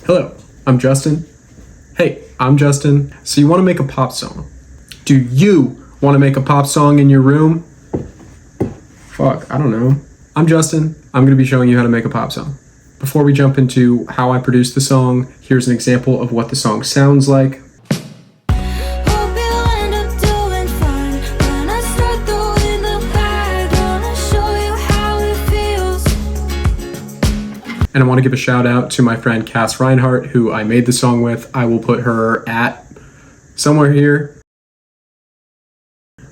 Hello, I'm Justin. Hey, I'm Justin. So you want to make a pop song? Do you want to make a pop song in your room? Fuck, I don't know. I'm Justin. I'm going to be showing you how to make a pop song. Before we jump into how I produced the song, here's an example of what the song sounds like. And I want to give a shout out to my friend Cass Reinhardt, who I made the song with. I will put her at somewhere here.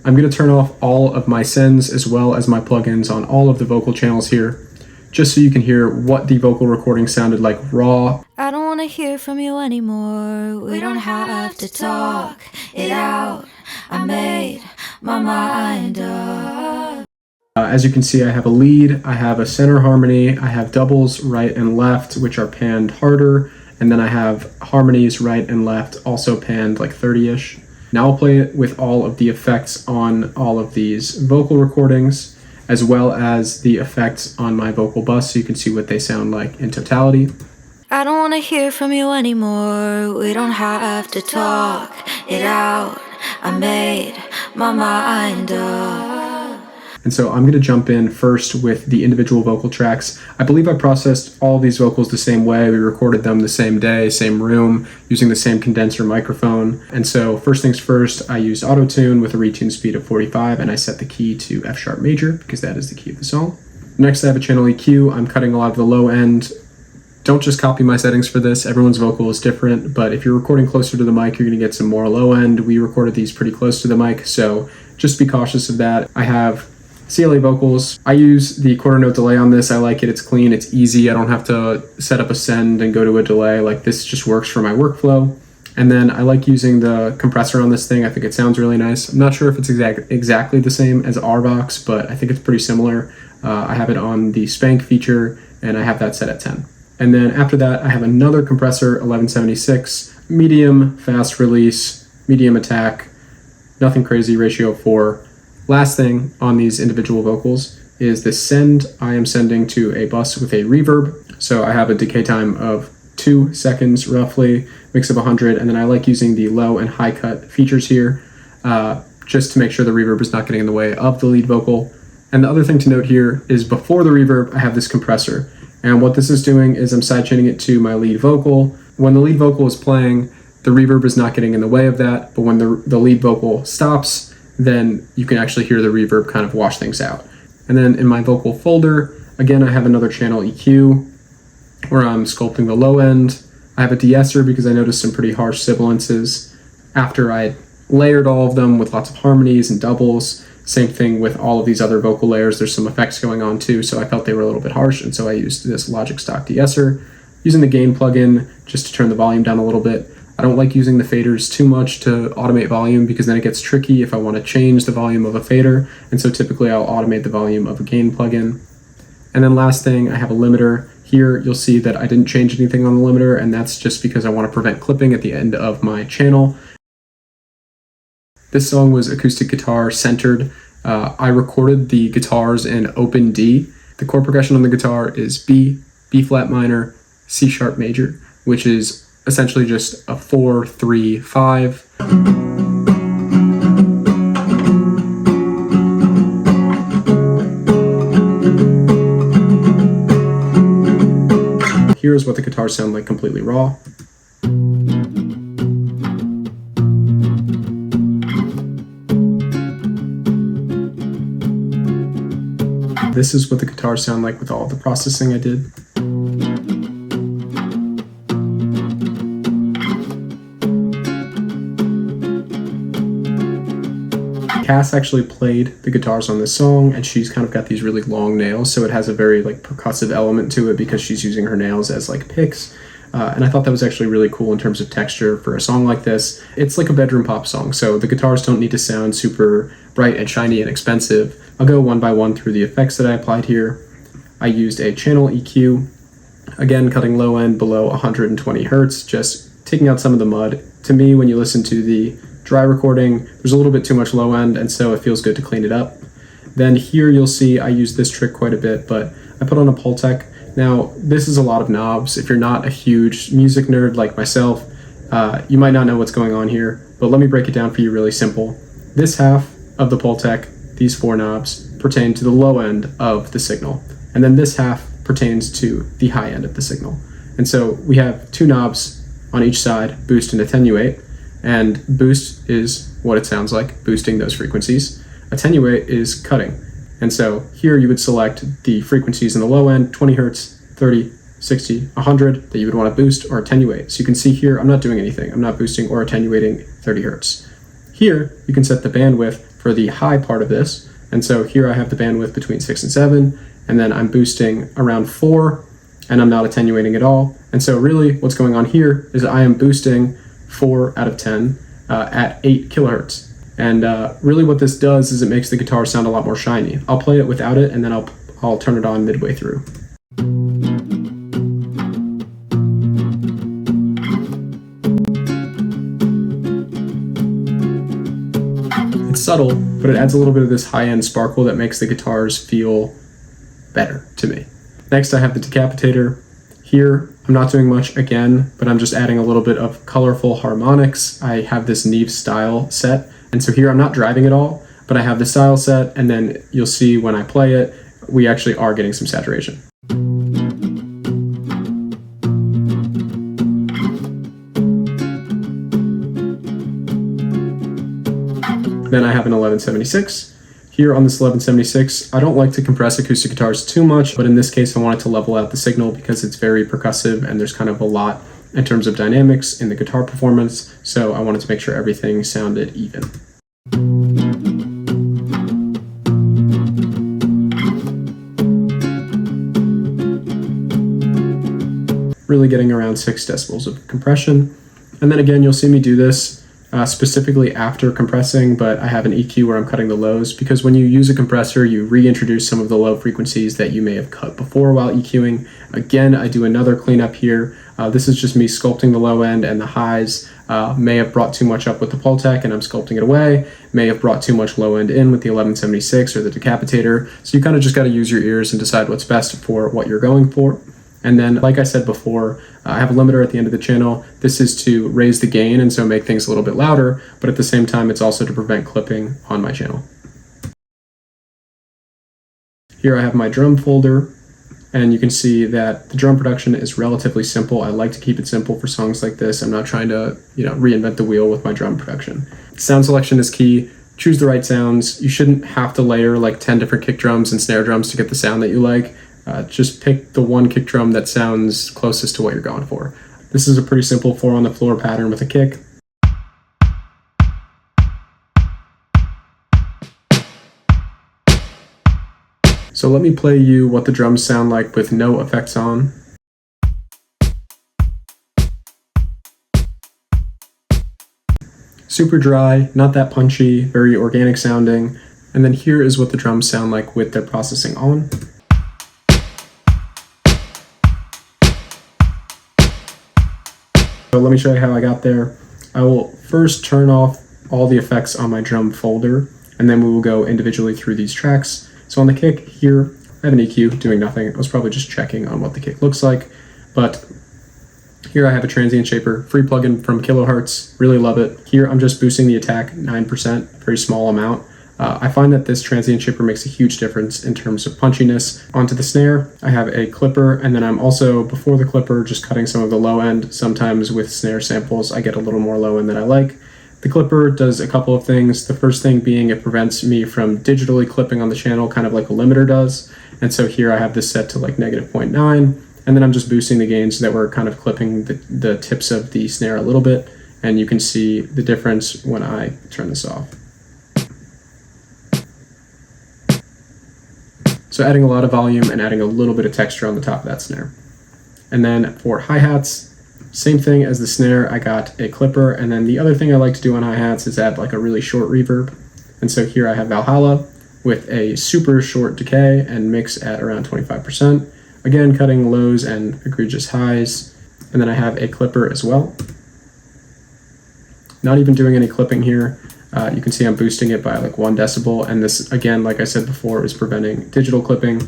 I'm going to turn off all of my sends as well as my plugins on all of the vocal channels here, just so you can hear what the vocal recording sounded like raw. I don't want to hear from you anymore. We don't have to talk it out. I made my mind up. As you can see, I have a lead, I have a center harmony, I have doubles right and left, which are panned harder, and then I have harmonies right and left, also panned like 30-ish. Now I'll play it with all of the effects on all of these vocal recordings, as well as the effects on my vocal bus, so you can see what they sound like in totality. I don't want to hear from you anymore. We don't have to talk it out. I made my mind up. And so I'm going to jump in first with the individual vocal tracks. I believe I processed all of these vocals the same way. We recorded them the same day, same room, using the same condenser microphone. And so first things first, I used auto-tune with a retune speed of 45, and I set the key to F sharp major because that is the key of the song. Next, I have a channel EQ. I'm cutting a lot of the low end. Don't just copy my settings for this. Everyone's vocal is different, but if you're recording closer to the mic, you're going to get some more low end. We recorded these pretty close to the mic, so just be cautious of that. I have CLA vocals. I use the quarter note delay on this. I like it. It's clean. It's easy. I don't have to set up a send and go to a delay. Like, this just works for my workflow. And then I like using the compressor on this thing. I think it sounds really nice. I'm not sure if it's exactly the same as RVox, but I think it's pretty similar. I have it on the Spank feature, and I have that set at 10. And then after that, I have another compressor, 1176, medium, fast release, medium attack, nothing crazy, ratio of 4. Last thing on these individual vocals is the send. I am sending to a bus with a reverb. So I have a decay time of 2 seconds roughly, mix of 100, and then I like using the low and high cut features here just to make sure the reverb is not getting in the way of the lead vocal. And the other thing to note here is before the reverb, I have this compressor. And what this is doing is I'm sidechaining it to my lead vocal. When the lead vocal is playing, the reverb is not getting in the way of that, but when the lead vocal stops, then you can actually hear the reverb kind of wash things out. And then in my vocal folder, again, I have another channel EQ where I'm sculpting the low end. I have a de-esser because I noticed some pretty harsh sibilances after I layered all of them with lots of harmonies and doubles. Same thing with all of these other vocal layers. There's some effects going on too, so I felt they were a little bit harsh, and so I used this Logic stock de-esser, using the gain plugin just to turn the volume down a little bit. I don't like using the faders too much to automate volume because then it gets tricky if I want to change the volume of a fader, and so typically I'll automate the volume of a gain plugin. And then last thing, I have a limiter. Here you'll see that I didn't change anything on the limiter, and that's just because I want to prevent clipping at the end of my channel. This song was acoustic guitar centered. I recorded the guitars in open D. The chord progression on the guitar is B, B flat minor, C sharp major, which is essentially just a 4, 3, 5. Here's what the guitars sound like completely raw. This is what the guitars sound like with all of the processing I did. Cass actually played the guitars on this song, and she's kind of got these really long nails, so it has a very like percussive element to it because she's using her nails as like picks. And I thought that was actually really cool in terms of texture for a song like this. It's like a bedroom pop song, so the guitars don't need to sound super bright and shiny and expensive. I'll go one by one through the effects that I applied here. I used a channel EQ, again cutting low end below 120 hertz, just taking out some of the mud. To me, when you listen to the dry recording, there's a little bit too much low end, and so it feels good to clean it up. Then here you'll see I use this trick quite a bit, but I put on a Pultec Now, this is a lot of knobs. If you're not a huge music nerd like myself, you might not know what's going on here, but let me break it down for you really simple. This half of the Pultec, these 4 knobs, pertain to the low end of the signal, and then this half pertains to the high end of the signal. And so we have 2 knobs on each side, boost and attenuate, and boost is what it sounds like, boosting those frequencies. Attenuate is cutting. And so here you would select the frequencies in the low end, 20 hertz, 30, 60, 100, that you would want to boost or attenuate. So you can see here, I'm not doing anything. I'm not boosting or attenuating 30 hertz. Here, you can set the bandwidth for the high part of this. And so here I have the bandwidth between 6 and 7, and then I'm boosting around 4, and I'm not attenuating at all. And so really what's going on here is I am boosting 4 out of 10 at 8 kilohertz. And really what this does is it makes the guitar sound a lot more shiny. I'll play it without it, and then I'll turn it on midway through. It's subtle, but it adds a little bit of this high-end sparkle that makes the guitars feel better to me. Next, I have the decapitator. Here, I'm not doing much again, but I'm just adding a little bit of colorful harmonics. I have this Neve style set, and so here I'm not driving at all, but I have the style set, and then you'll see when I play it, we actually are getting some saturation. Then I have an 1176. Here on this 1176, I don't like to compress acoustic guitars too much, but in this case I wanted to level out the signal because it's very percussive and there's kind of a lot in terms of dynamics in the guitar performance, so I wanted to make sure everything sounded even. Really getting around 6 decibels of compression. And then again, you'll see me do this specifically after compressing, but I have an EQ where I'm cutting the lows, because when you use a compressor, you reintroduce some of the low frequencies that you may have cut before while EQing. Again, I do another cleanup here. This is just me sculpting the low end, and the highs may have brought too much up with the Pultec and I'm sculpting it away, may have brought too much low end in with the 1176 or the decapitator. So you kind of just got to use your ears and decide what's best for what you're going for. And then, like I said before, I have a limiter at the end of the channel. This is to raise the gain and so make things a little bit louder, but at the same time, it's also to prevent clipping on my channel. Here I have my drum folder, and you can see that the drum production is relatively simple. I like to keep it simple for songs like this. I'm not trying to, reinvent the wheel with my drum production. Sound selection is key. Choose the right sounds. You shouldn't have to layer like 10 different kick drums and snare drums to get the sound that you like. Just pick the one kick drum that sounds closest to what you're going for. This is a pretty simple 4 on the floor pattern with a kick. So let me play you what the drums sound like with no effects on. Super dry, not that punchy, very organic sounding. And then here is what the drums sound like with their processing on. So let me show you how I got there. I will first turn off all the effects on my drum folder, and then we will go individually through these tracks. So on the kick here, I have an EQ doing nothing. I was probably just checking on what the kick looks like, but here I have a transient shaper, free plugin from Kilohertz, really love it. Here I'm just boosting the attack 9%, very small amount. I find that this transient shaper makes a huge difference in terms of punchiness. Onto the snare, I have a clipper, and then I'm also, before the clipper, just cutting some of the low end. Sometimes with snare samples, I get a little more low end than I like. The clipper does a couple of things. The first thing being it prevents me from digitally clipping on the channel, kind of like a limiter does. And so here I have this set to like -0.9, and then I'm just boosting the gain so that we're kind of clipping the tips of the snare a little bit. And you can see the difference when I turn this off. So adding a lot of volume and adding a little bit of texture on the top of that snare. And then for hi-hats, same thing as the snare, I got a clipper, and then the other thing I like to do on hi-hats is add like a really short reverb. And so here I have Valhalla with a super short decay and mix at around 25%. Again, cutting lows and egregious highs. And then I have a clipper as well. Not even doing any clipping here. You can see I'm boosting it by like 1 decibel, and this, again, like I said before, is preventing digital clipping,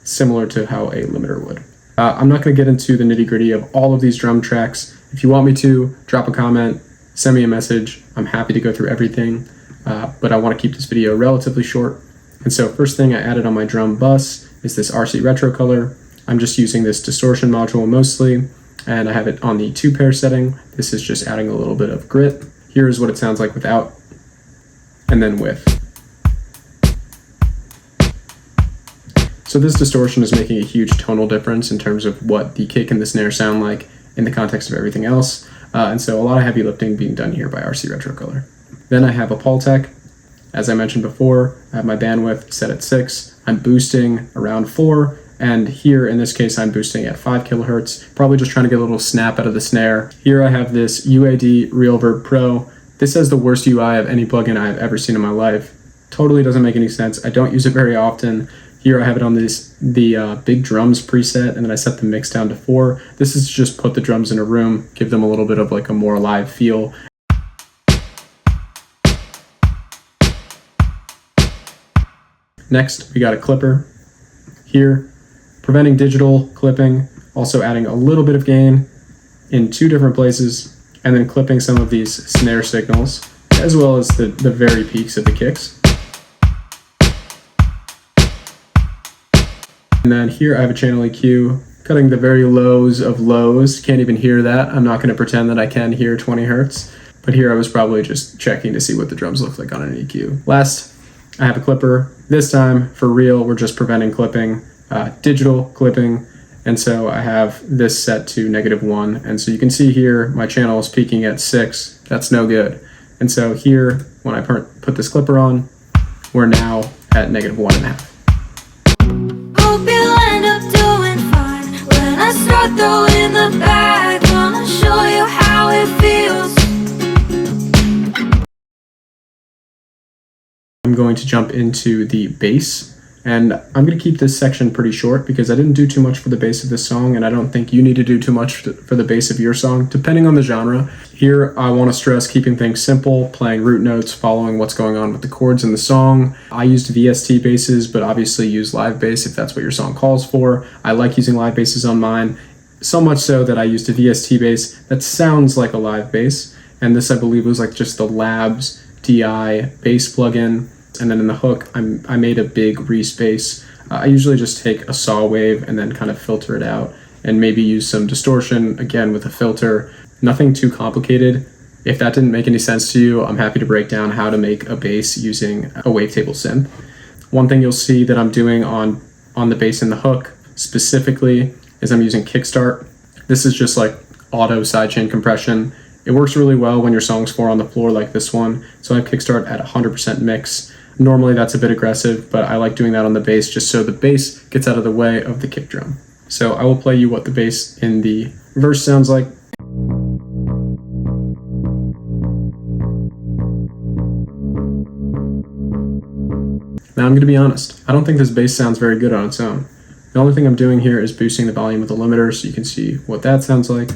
similar to how a limiter would. I'm not going to get into the nitty-gritty of all of these drum tracks. If you want me to, drop a comment, send me a message. I'm happy to go through everything, but I want to keep this video relatively short. And so first thing I added on my drum bus is this RC Retro color. I'm just using this distortion module mostly, and I have it on the 2-pair setting. This is just adding a little bit of grit. Here's what it sounds like without, and then with. So this distortion is making a huge tonal difference in terms of what the kick and the snare sound like in the context of everything else. And so a lot of heavy lifting being done here by RC Retro Color. Then I have a Pultec. As I mentioned before, I have my bandwidth set at 6. I'm boosting around 4. And here, in this case, I'm boosting at 5 kilohertz, probably just trying to get a little snap out of the snare. Here I have this UAD Reverb Pro. This has the worst UI of any plugin I've ever seen in my life. Totally doesn't make any sense. I don't use it very often. Here I have it on the big drums preset, and then I set the mix down to 4. This is just put the drums in a room, give them a little bit of like a more live feel. Next, we got a clipper here, preventing digital clipping, also adding a little bit of gain in 2 different places, and then clipping some of these snare signals, as well as the very peaks of the kicks. And then here I have a channel EQ, cutting the very lows of lows. Can't even hear that. I'm not going to pretend that I can hear 20 hertz, but here I was probably just checking to see what the drums look like on an EQ. Last, I have a clipper. This time, for real, we're just preventing clipping, digital clipping, and so I have this set to -1. And so you can see here, my channel is peaking at 6. That's no good. And so here, when I put this clipper on, we're now at -1.5. Hope you'll end up doing fine when I start throwing the bag. Gonna show you how it feels. I'm going to jump into the bass, and I'm going to keep this section pretty short because I didn't do too much for the bass of this song, and I don't think you need to do too much for the bass of your song, depending on the genre. Here, I want to stress keeping things simple, playing root notes, following what's going on with the chords in the song. I used VST basses, but obviously use live bass if that's what your song calls for. I like using live basses on mine, so much so that I used a VST bass that sounds like a live bass, and this I believe was like just the Labs DI bass plugin. And then in the hook, I made a big Reese bass. I usually just take a saw wave and then kind of filter it out and maybe use some distortion, again with a filter. Nothing too complicated. If that didn't make any sense to you, I'm happy to break down how to make a bass using a wavetable synth. One thing you'll see that I'm doing on the bass and the hook specifically is I'm using Kickstart. This is just like auto sidechain compression. It works really well when your song's 4 on the floor like this one. So I have Kickstart at 100% mix. Normally that's a bit aggressive, but I like doing that on the bass just so the bass gets out of the way of the kick drum. So I will play you what the bass in the verse sounds like. Now I'm going to be honest, I don't think this bass sounds very good on its own. The only thing I'm doing here is boosting the volume of the limiter so you can see what that sounds like.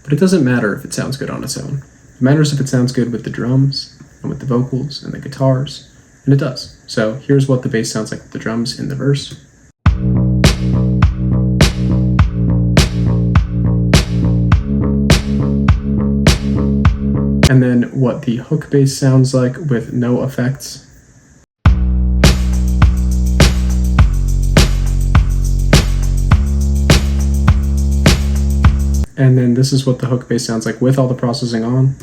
But it doesn't matter if it sounds good on its own. It matters if it sounds good with the drums and with the vocals and the guitars, and it does. So here's what the bass sounds like with the drums in the verse. And then what the hook bass sounds like with no effects. And then this is what the hook bass sounds like with all the processing on.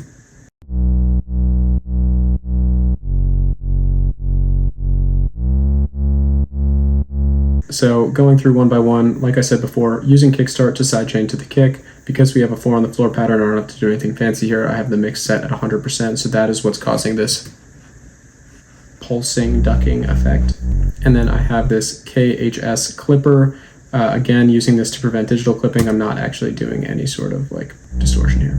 So going through one by one, like I said before, using Kickstart to sidechain to the kick. Because we have a 4 on the floor pattern, I don't have to do anything fancy here. I have the mix set at 100%, so that is what's causing this pulsing, ducking effect. And then I have this KHS clipper. Again, using this to prevent digital clipping. I'm not actually doing any sort of like distortion here.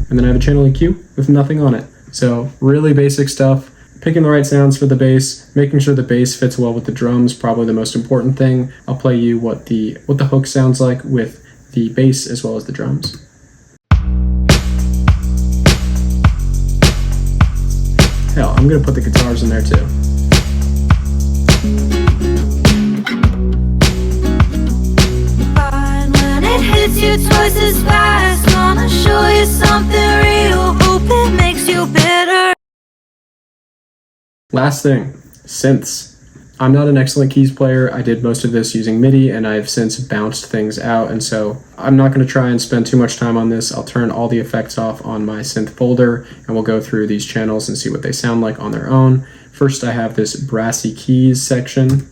And then I have a channel EQ with nothing on it. So really basic stuff, picking the right sounds for the bass, making sure the bass fits well with the drums, probably the most important thing. I'll play you what the hook sounds like with the bass as well as the drums. Hell, I'm gonna put the guitars in there too. When it hits you twice as fast, gonna show you something real. Hope it makes you better. Last thing, synths. I'm not an excellent keys player. I did most of this using MIDI and I've since bounced things out, and so I'm not going to try and spend too much time on this. I'll turn all the effects off on my synth folder and we'll go through these channels and see what they sound like on their own. First, I have this brassy keys section.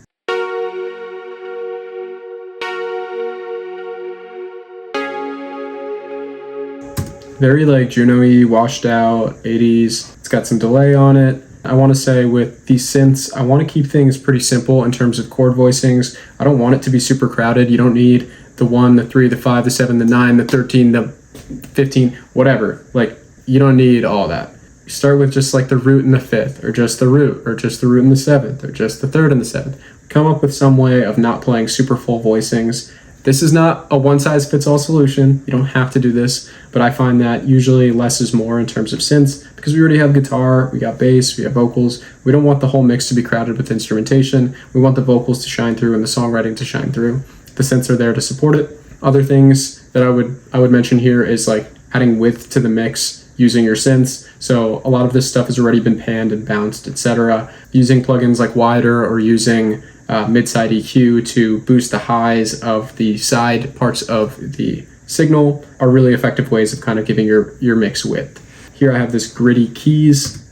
Very like Juno-y, washed out, 80s. It's got some delay on it. I want to say with these synths, I want to keep things pretty simple in terms of chord voicings. I don't want it to be super crowded. You don't need the 1, the 3, the 5, the 7, the 9, the 13, the 15, whatever. Like, you don't need all that. You start with just like the root and the 5th, or just the root, or just the root and the 7th, or just the 3rd and the 7th. Come up with some way of not playing super full voicings. This is not a one-size-fits-all solution. You don't have to do this, but I find that usually less is more in terms of synths, because we already have guitar, we got bass, we have vocals. We don't want the whole mix to be crowded with instrumentation. We want the vocals to shine through and the songwriting to shine through. The synths are there to support it. Other things that I would mention here is like adding width to the mix using your synths. So a lot of this stuff has already been panned and bounced, etc. Using plugins like Wider or using mid-side EQ to boost the highs of the side parts of the signal are really effective ways of kind of giving your mix width. Here I have this gritty keys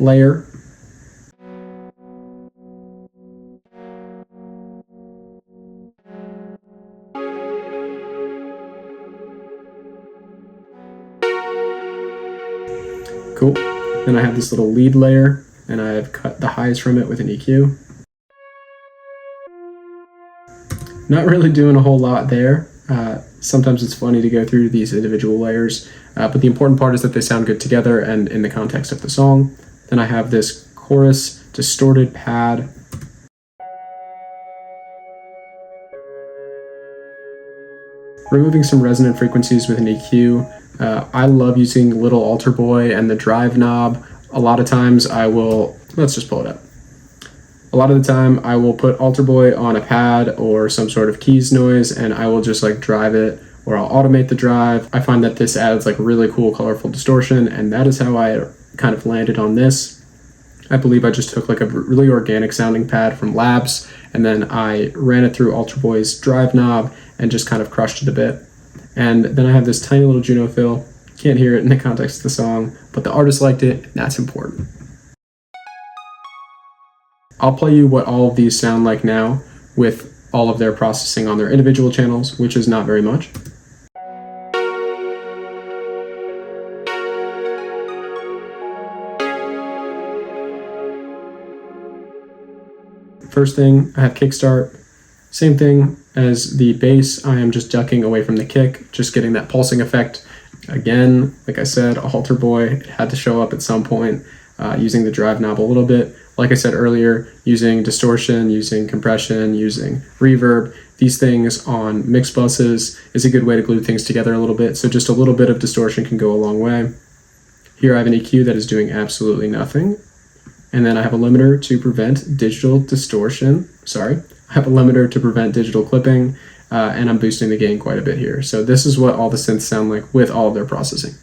layer. Cool. Then I have this little lead layer and I have cut the highs from it with an EQ. Not really doing a whole lot there. Sometimes it's funny to go through these individual layers, but the important part is that they sound good together and in the context of the song. Then I have this chorus distorted pad. Removing some resonant frequencies with an EQ. I love using Little Alter Boy and the drive knob. A lot of times I will, let's just pull it up. A lot of the time I will put Alter Boy on a pad or some sort of keys noise and I will just like drive it, or I'll automate the drive. I find that this adds like really cool colorful distortion, and that is how I kind of landed on this. I believe I just took like a really organic sounding pad from Labs and then I ran it through Alter Boy's drive knob and just kind of crushed it a bit. And then I have this tiny little Juno fill. Can't hear it in the context of the song, but the artist liked it, and that's important. I'll play you what all of these sound like now with all of their processing on their individual channels, which is not very much. First thing, I have kickstart. Same thing as the bass, I am just ducking away from the kick, just getting that pulsing effect. Again, like I said, Alter Boy, it had to show up at some point, using the drive knob a little bit. Like I said earlier, using distortion, using compression, using reverb, these things on mix buses is a good way to glue things together a little bit. So just a little bit of distortion can go a long way. Here I have an EQ that is doing absolutely nothing. And then I have a limiter to prevent digital distortion. Sorry, I have a limiter to prevent digital clipping, and I'm boosting the gain quite a bit here. So this is what all the synths sound like with all of their processing.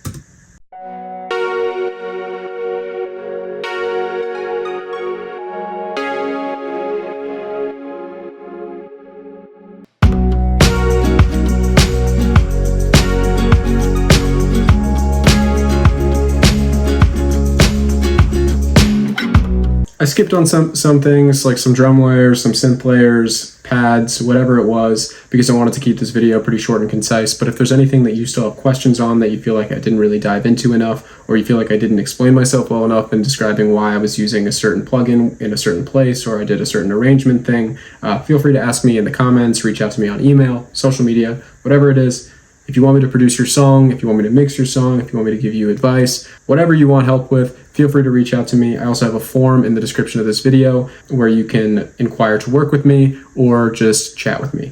I skipped on some things like some drum layers, some synth layers, pads, whatever it was, because I wanted to keep this video pretty short and concise. But if there's anything that you still have questions on that you feel like I didn't really dive into enough, or you feel like I didn't explain myself well enough in describing why I was using a certain plugin in a certain place, or I did a certain arrangement thing, feel free to ask me in the comments, reach out to me on email, social media, whatever it is. If you want me to produce your song, if you want me to mix your song, if you want me to give you advice, whatever you want help with, feel free to reach out to me. I also have a form in the description of this video where you can inquire to work with me or just chat with me.